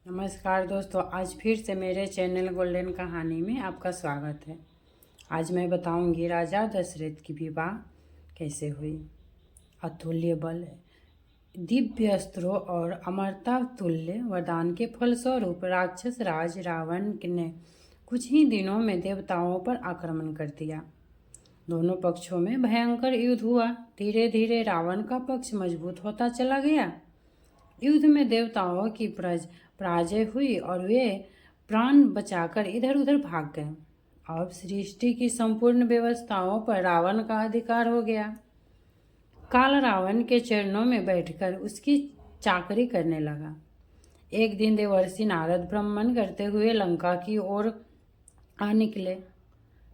नमस्कार दोस्तों, आज फिर से मेरे चैनल गोल्डन कहानी में आपका स्वागत है। आज मैं बताऊंगी राजा दशरथ की विवाह कैसे हुई। अतुल्य बल, दिव्य अस्त्रों और अमरता तुल्य वरदान के फलस्वरूप राक्षस राज रावण ने कुछ ही दिनों में देवताओं पर आक्रमण कर दिया। दोनों पक्षों में भयंकर युद्ध हुआ। धीरे धीरे रावण का पक्ष मजबूत होता चला गया। युद्ध में देवताओं की पराजय हुई और वे प्राण बचाकर इधर उधर भाग गए। अब सृष्टि की संपूर्ण व्यवस्थाओं पर रावण का अधिकार हो गया। काल रावण के चरणों में बैठकर उसकी चाकरी करने लगा। एक दिन देवर्षि नारद भ्रमण करते हुए लंका की ओर आ निकले।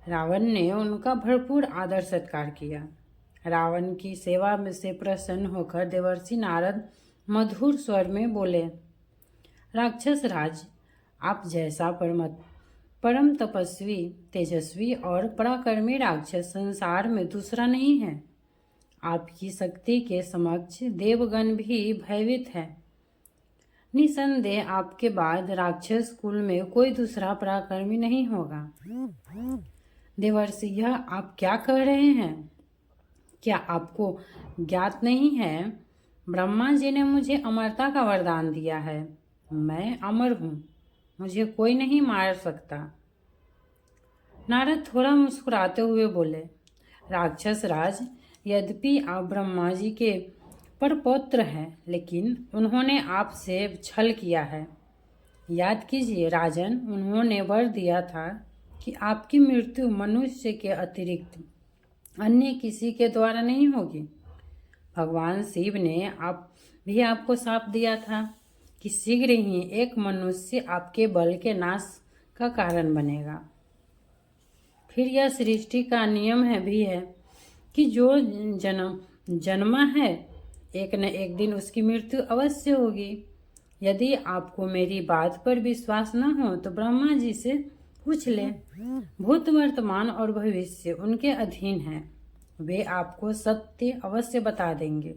रावण ने उनका भरपूर आदर सत्कार किया। रावण की सेवा में से प्रसन्न होकर देवर्षि नारद मधुर स्वर में बोले, राक्षस राज, आप जैसा परम तपस्वी, तेजस्वी और पराक्रमी राक्षस संसार में दूसरा नहीं है। आपकी शक्ति के समक्ष देवगण भी भयभीत है। निसंदेह आपके बाद राक्षस कुल में कोई दूसरा पराक्रमी नहीं होगा। देवर्षि, यह आप क्या कह रहे हैं? क्या आपको ज्ञात नहीं है, ब्रह्मा जी ने मुझे अमरता का वरदान दिया है। मैं अमर हूँ, मुझे कोई नहीं मार सकता। नारद थोड़ा मुस्कुराते हुए बोले, राक्षस राज, यद्यपि आप ब्रह्मा जी के परपौत्र हैं, लेकिन उन्होंने आपसे छल किया है। याद कीजिए राजन, उन्होंने वर दिया था कि आपकी मृत्यु मनुष्य के अतिरिक्त अन्य किसी के द्वारा नहीं होगी। भगवान शिव ने आपको शाप दिया था कि शीघ्र ही एक मनुष्य आपके बल के नाश का कारण बनेगा। फिर यह सृष्टि का नियम है कि जो जन्मा है, एक न एक दिन उसकी मृत्यु अवश्य होगी। यदि आपको मेरी बात पर विश्वास न हो तो ब्रह्मा जी से पूछ ले। भूत, वर्तमान और भविष्य उनके अधीन है। वे आपको सत्य अवश्य बता देंगे।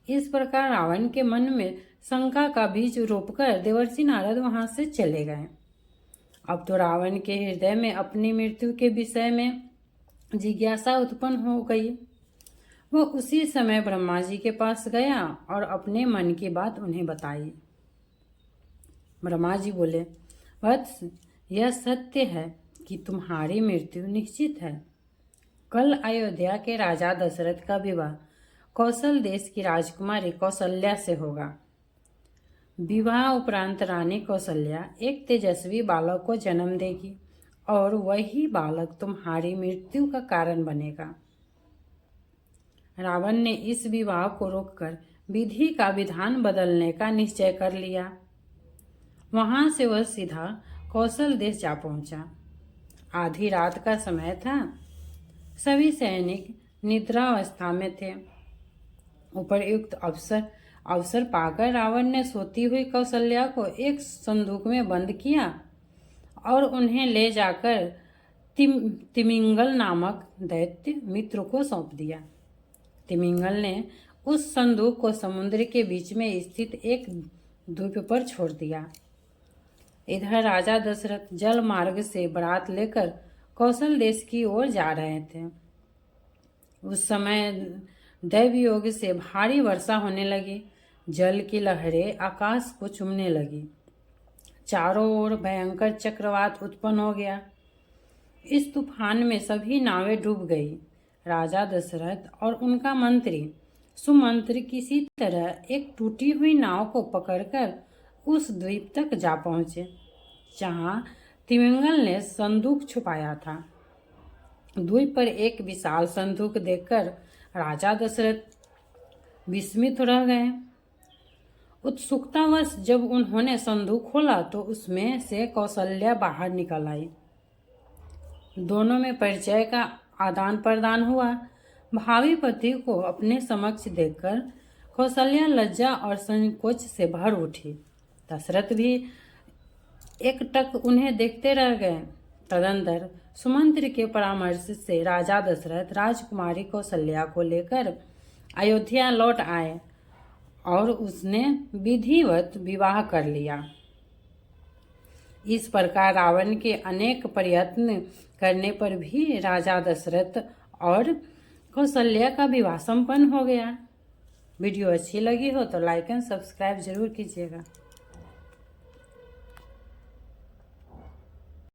इस प्रकार रावण के मन में शंका का बीज रोपकर देवर्षि नारद वहां से चले गए। अब तो रावण के हृदय में अपनी मृत्यु के विषय में जिज्ञासा उत्पन्न हो गई। वो उसी समय ब्रह्मा जी के पास गया और अपने मन की बात उन्हें बताई। ब्रह्मा जी बोले, वत्स, यह सत्य है कि तुम्हारी मृत्यु निश्चित है। कल अयोध्या के राजा दशरथ का विवाह कौशल देश की राजकुमारी कौशल्या से होगा। विवाह उपरांत रानी कौशल्या एक तेजस्वी बालक को जन्म देगी और वही बालक तुम्हारी मृत्यु का कारण बनेगा। रावण ने इस विवाह को रोककर विधि का विधान बदलने का निश्चय कर लिया। वहां से वह सीधा कौशल देश जा पहुंचा। आधी रात का समय था। सभी सैनिक निद्रावस्था में थे। उपयुक्त अवसर पाकर रावण ने सोती हुई कौशल्या को एक संदूक में बंद किया और उन्हें ले जाकर तिमिंगल नामक दैत्य मित्र को सौंप दिया। तिमिंगल ने उस संदूक को समुद्र के बीच में स्थित एक द्वीप पर छोड़ दिया। इधर राजा दशरथ जल मार्ग से बारात लेकर कौशल देश की ओर जा रहे थे। उस समय दैव योग से भारी वर्षा होने लगी। जल की लहरें आकाश को चूमने लगी। चारों ओर भयंकर चक्रवात उत्पन्न हो गया। इस तूफान में सभी नावें डूब गई। राजा दशरथ और उनका मंत्री सुमंत्र किसी तरह एक टूटी हुई नाव को पकड़कर उस द्वीप तक जा पहुंचे जहां तिमिंगल ने संदूक छुपाया था। द्वीप पर एक विशाल संदूक देखकर राजा दशरथ विस्मित रह गए। उत्सुकतावश जब उन्होंने संदूक खोला तो उसमें से कौशल्या बाहर निकल आई। दोनों में परिचय का आदान प्रदान हुआ। भावी पति को अपने समक्ष देखकर कौशल्या लज्जा और संकोच से भर उठी। दशरथ भी एकटक उन्हें देखते रह गए। तदंतर सुमंत्र के परामर्श से राजा दशरथ राजकुमारी कौशल्या को लेकर अयोध्या लौट आए और उसने विधिवत विवाह कर लिया। इस प्रकार रावण के अनेक प्रयत्न करने पर भी राजा दशरथ और कौशल्या का विवाह संपन्न हो गया। वीडियो अच्छी लगी हो तो लाइक एंड सब्सक्राइब जरूर कीजिएगा।